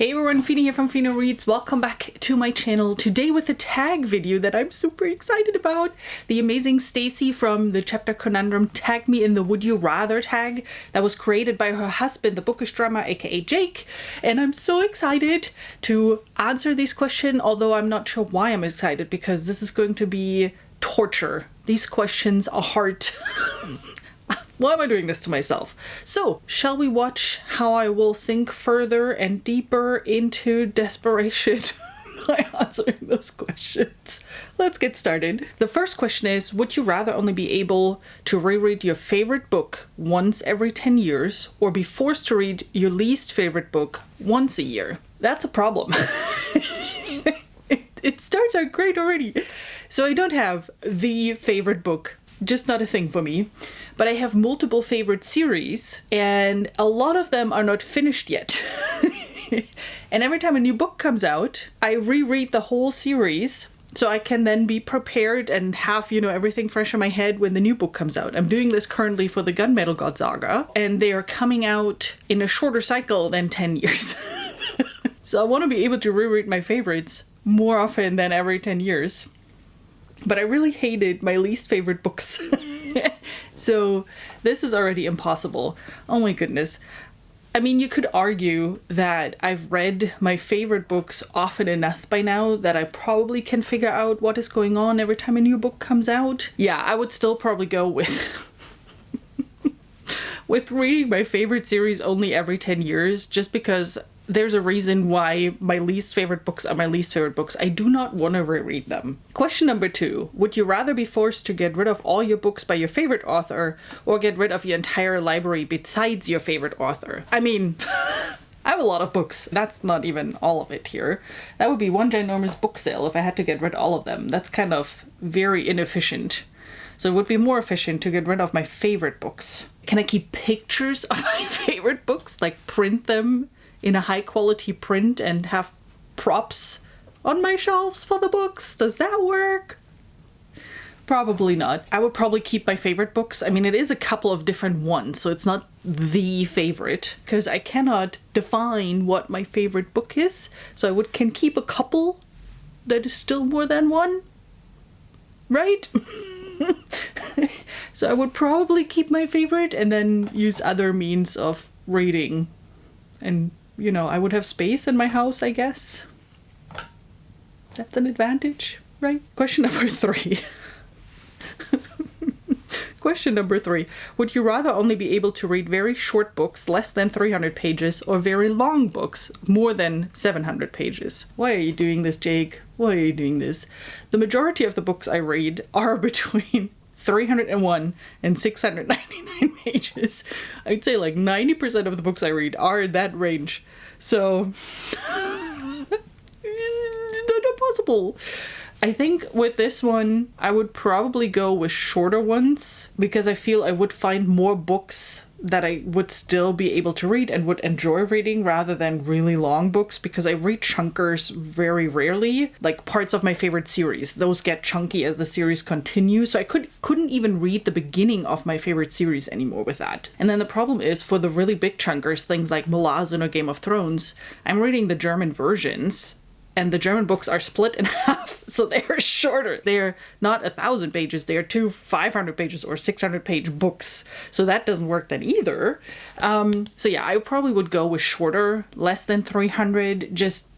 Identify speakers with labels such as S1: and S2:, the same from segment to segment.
S1: Hey everyone, Fina here from Fina Reads. Welcome back to my channel. Today with a tag video that I'm super excited about. The amazing Stacey from the chapter Conundrum tagged me in the Would You Rather tag that was created by her husband, the bookish drummer, aka Jake. And I'm so excited to answer this question, although I'm not sure why I'm excited, because this is going to be torture. These questions are hard. Why am I doing this to myself? So, shall we watch how I will sink further and deeper into desperation by answering those questions? Let's get started. The first question is, would you rather only be able to reread your favorite book once every 10 years or be forced to read your least favorite book once a year? That's a problem. It starts out great already. So I don't have the favorite book. Just not a thing for me. But I have multiple favorite series, and a lot of them are not finished yet. And every time a new book comes out, I reread the whole series so I can then be prepared and have, everything fresh in my head when the new book comes out. I'm doing this currently for the Gunmetal God Saga, and they are coming out in a shorter cycle than 10 years. So I want to be able to reread my favorites more often than every 10 years. But I really hated my least favorite books. So this is already impossible. Oh my goodness. I mean, you could argue that I've read my favorite books often enough by now that I probably can figure out what is going on every time a new book comes out. Yeah, I would still probably go with with reading my favorite series only every 10 years, just because there's a reason why my least favorite books are my least favorite books. I do not want to reread them. Question number 2. Would you rather be forced to get rid of all your books by your favorite author or get rid of your entire library besides your favorite author? I mean, I have a lot of books. That's not even all of it here. That would be one ginormous book sale if I had to get rid of all of them. That's kind of very inefficient. So it would be more efficient to get rid of my favorite books. Can I keep pictures of my favorite books? Like print them in a high quality print and have props on my shelves for the books? Does that work? Probably not. I would probably keep my favorite books. I mean, it is a couple of different ones, so it's not the favorite, because I cannot define what my favorite book is. So I can keep a couple that is still more than one, right? So I would probably keep my favorite and then use other means of reading. And I would have space in my house, I guess. That's an advantage, right? Question number 3. Question number 3. Would you rather only be able to read very short books, less than 300 pages, or very long books, more than 700 pages? Why are you doing this, Jake? Why are you doing this? The majority of the books I read are between 301 and 699 pages. I'd say like 90% of the books I read are in that range. So, it's not possible. I think with this one, I would probably go with shorter ones, because I feel I would find more books that I would still be able to read and would enjoy reading rather than really long books, because I read chunkers very rarely. Like parts of my favorite series, those get chunky as the series continues, so I couldn't even read the beginning of my favorite series anymore with that. And then the problem is, for the really big chunkers, things like Malazan or Game of Thrones, I'm reading the German versions, and the German books are split in half, so they are shorter. They're not 1,000 pages, they are 2 500 pages or 600 page books. So that doesn't work then either. So yeah, I probably would go with shorter, less than 300, just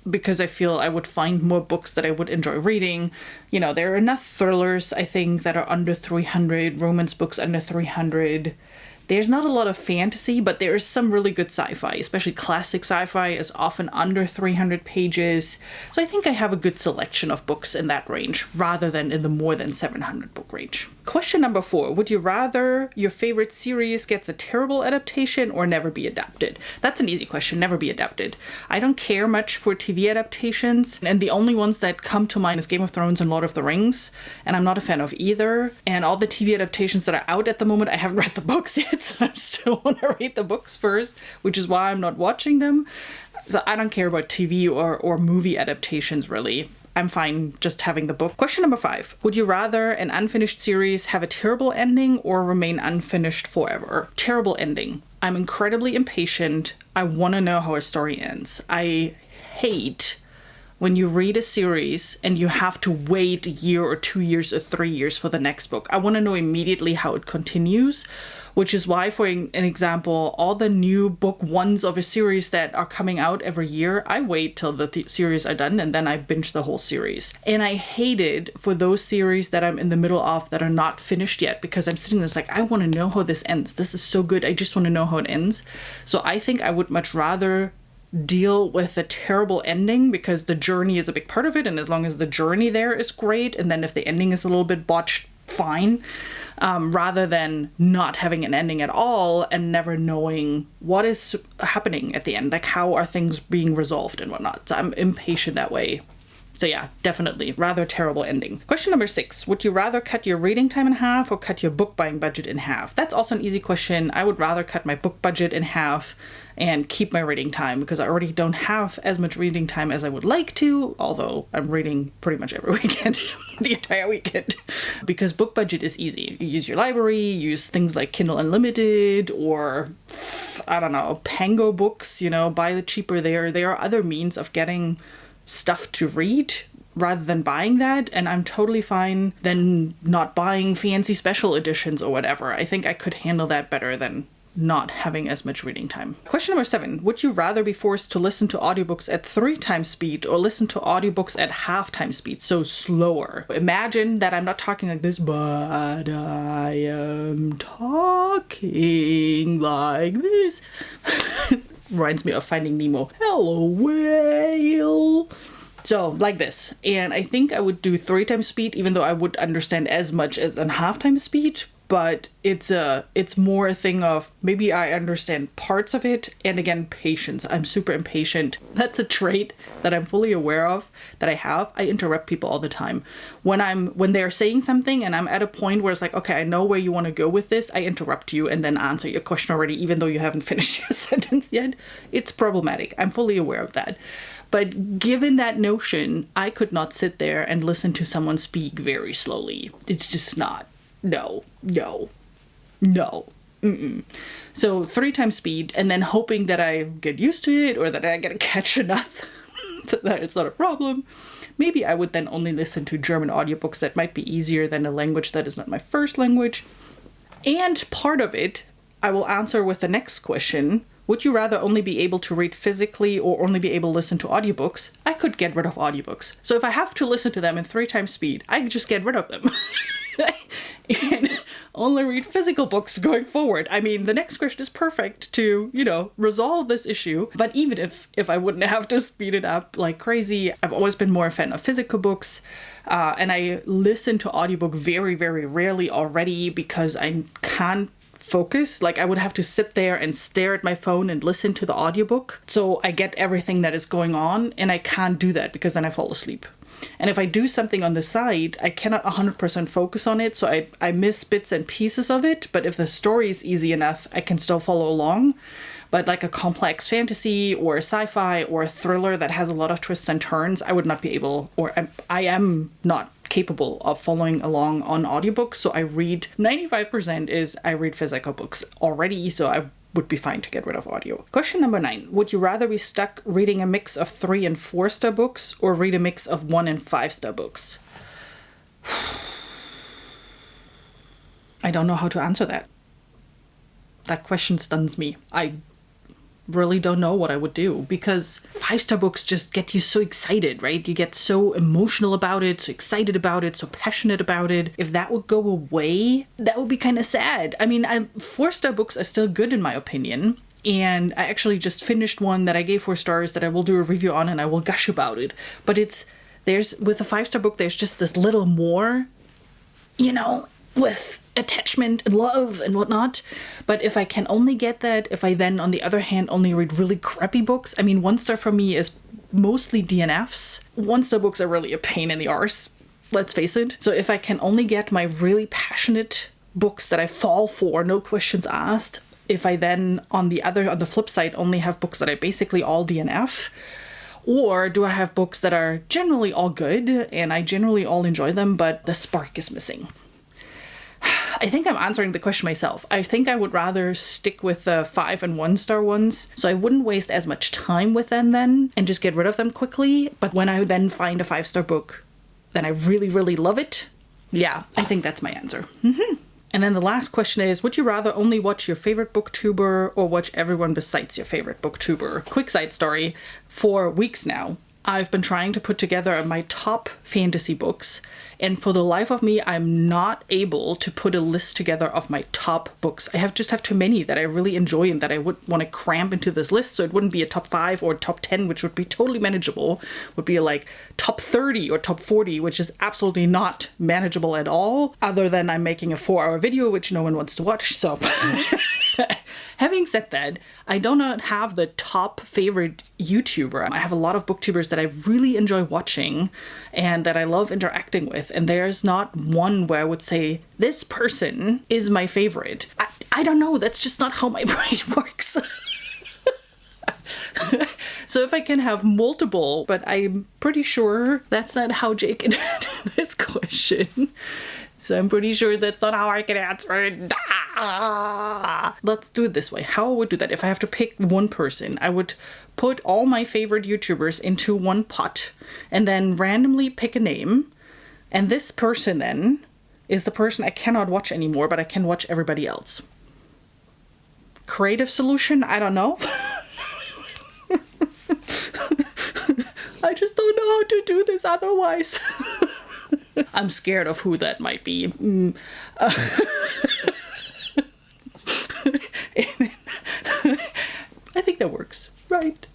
S1: because I feel I would find more books that I would enjoy reading. There are enough thrillers, I think, that are under 300, romance books under 300. There's not a lot of fantasy, but there is some really good sci-fi, especially classic sci-fi is often under 300 pages. So I think I have a good selection of books in that range, rather than in the more than 700 book range. Question number 4. Would you rather your favorite series gets a terrible adaptation or never be adapted? That's an easy question, never be adapted. I don't care much for TV adaptations, and the only ones that come to mind is Game of Thrones and Lord of the Rings, and I'm not a fan of either. And all the TV adaptations that are out at the moment, I haven't read the books yet. So I still want to read the books first, which is why I'm not watching them. So I don't care about TV or movie adaptations, really. I'm fine just having the book. Question number 5. Would you rather an unfinished series have a terrible ending or remain unfinished forever? Terrible ending. I'm incredibly impatient. I want to know how a story ends. I hate when you read a series and you have to wait a year or 2 years or 3 years for the next book. I want to know immediately how it continues, which is why, for an example, all the new book ones of a series that are coming out every year, I wait till the series are done and then I binge the whole series. And I hate it for those series that I'm in the middle of that are not finished yet, because I'm sitting there like, I want to know how this ends. This is so good. I just want to know how it ends. So I think I would much rather deal with a terrible ending, because the journey is a big part of it, and as long as the journey there is great, and then if the ending is a little bit botched, fine, rather than not having an ending at all and never knowing what is happening at the end, like how are things being resolved and whatnot. So I'm impatient that way. So yeah, definitely rather terrible ending. Question number 6. Would you rather cut your reading time in half or cut your book buying budget in half? That's also an easy question. I would rather cut my book budget in half and keep my reading time, because I already don't have as much reading time as I would like to, although I'm reading pretty much every weekend, the entire weekend. Because book budget is easy. You use your library, use things like Kindle Unlimited or, I don't know, Pango books, buy the cheaper there. There are other means of getting stuff to read rather than buying that, and I'm totally fine then not buying fancy special editions or whatever. I think I could handle that better than not having as much reading time. Question number 7. Would you rather be forced to listen to audiobooks at 3 times speed or listen to audiobooks at half time speed, so slower? Imagine that I'm not talking like this, but I am talking like this. Reminds me of Finding Nemo. Hello, whale. So, like this. And I think I would do 3 times speed, even though I would understand as much as a half time speed. But it's more a thing of maybe I understand parts of it, and again, patience. I'm super impatient. That's a trait that I'm fully aware of that I have. I interrupt people all the time. When they're saying something and I'm at a point where it's like, okay, I know where you want to go with this, I interrupt you and then answer your question already, even though you haven't finished your sentence yet. It's problematic. I'm fully aware of that. But given that notion, I could not sit there and listen to someone speak very slowly. It's just not. No. Mm-mm. So 3 times speed, and then hoping that I get used to it or that I get to catch enough so that it's not a problem. Maybe I would then only listen to German audiobooks. That might be easier than a language that is not my first language. And part of it, I will answer with the next question. Would you rather only be able to read physically or only be able to listen to audiobooks? I could get rid of audiobooks. So if I have to listen to them in 3 times speed, I could just get rid of them. And only read physical books going forward. I mean, the next question is perfect to, resolve this issue. But even if I wouldn't have to speed it up like crazy, I've always been more a fan of physical books. And I listen to audiobook very, very rarely already because I can't focus. Like I would have to sit there and stare at my phone and listen to the audiobook. So I get everything that is going on, and I can't do that because then I fall asleep. And if I do something on the side, I cannot 100% focus on it, so I miss bits and pieces of it. But if the story is easy enough, I can still follow along. But like a complex fantasy or a sci-fi or a thriller that has a lot of twists and turns, I would not be able, or I am not capable of following along on audiobooks. So I read, 95% is I read physical books already, so I would be fine to get rid of audio. Question number 9. Would you rather be stuck reading a mix of 3 and 4-star books or read a mix of 1 and 5-star books? I don't know how to answer that. That question stuns me. I really don't know what I would do, because 5-star books just get you so excited, right? You get so emotional about it, so excited about it, so passionate about it. If that would go away, that would be kind of sad. I mean, 4-star books are still good in my opinion. And I actually just finished one that I gave 4 stars that I will do a review on, and I will gush about it. But with a 5-star book, there's just this little more, with attachment and love and whatnot. But if I can only get that, if I then on the other hand only read really crappy books, I mean, 1-star for me is mostly DNFs. 1-star books are really a pain in the arse, let's face it. So if I can only get my really passionate books that I fall for, no questions asked, if I then on the flip side only have books that I basically all DNF, or do I have books that are generally all good and I generally all enjoy them, but the spark is missing? I think I'm answering the question myself. I think I would rather stick with the 5 and 1 star ones, so I wouldn't waste as much time with them then and just get rid of them quickly. But when I then find a 5-star book, then I really, really love it. Yeah, I think that's my answer. And then the last question is, would you rather only watch your favorite booktuber or watch everyone besides your favorite booktuber? Quick side story, for weeks now, I've been trying to put together my top fantasy books, and for the life of me, I'm not able to put a list together of my top books. I just have too many that I really enjoy and that I would want to cram into this list, so it wouldn't be a top 5 or top 10, which would be totally manageable. It would be like top 30 or top 40, which is absolutely not manageable at all, other than I'm making a 4-hour video, which no one wants to watch, so... Having said that, I do not have the top favorite YouTuber. I have a lot of booktubers that I really enjoy watching and that I love interacting with. And there's not one where I would say, this person is my favorite. I don't know. That's just not how my brain works. So if I can have multiple, but I'm pretty sure that's not how Jake answered this question. So I'm pretty sure that's not how I can answer it. Let's do it this way. How I would do that, if I have to pick one person, I would put all my favorite YouTubers into one pot and then randomly pick a name. And this person then is the person I cannot watch anymore, but I can watch everybody else. Creative solution? I don't know. I just don't know how to do this otherwise. I'm scared of who that might be. I think that works. Right.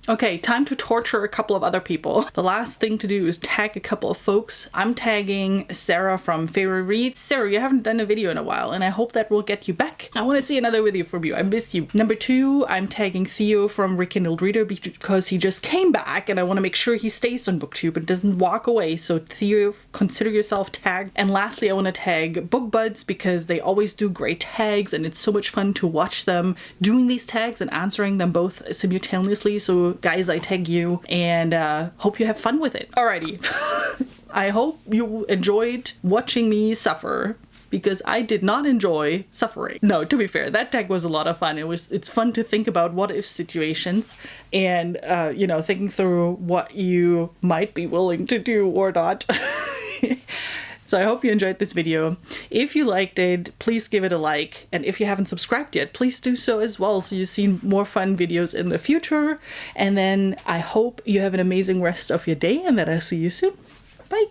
S1: Okay, time to torture a couple of other people. The last thing to do is tag a couple of folks. I'm tagging Sarah from reread. Sarah, you haven't done a video in a while, and I hope that will get you back. I want to see another video from you. I miss you. Number 2, I'm tagging Theo from Rekindled Reader because he just came back, and I want to make sure he stays on BookTube and doesn't walk away. So Theo, consider yourself tagged. And lastly, I want to tag BookBuds because they always do great tags, and it's so much fun to watch them doing these tags and answering them both simultaneously. So guys, I tag you and hope you have fun with it. Alrighty. I hope you enjoyed watching me suffer, because I did not enjoy suffering. No, to be fair, that tag was a lot of fun. It's fun to think about what if situations and thinking through what you might be willing to do or not. So I hope you enjoyed this video. If you liked it, please give it a like. And if you haven't subscribed yet, please do so as well, so you see more fun videos in the future. And then I hope you have an amazing rest of your day and that I'll see you soon. Bye.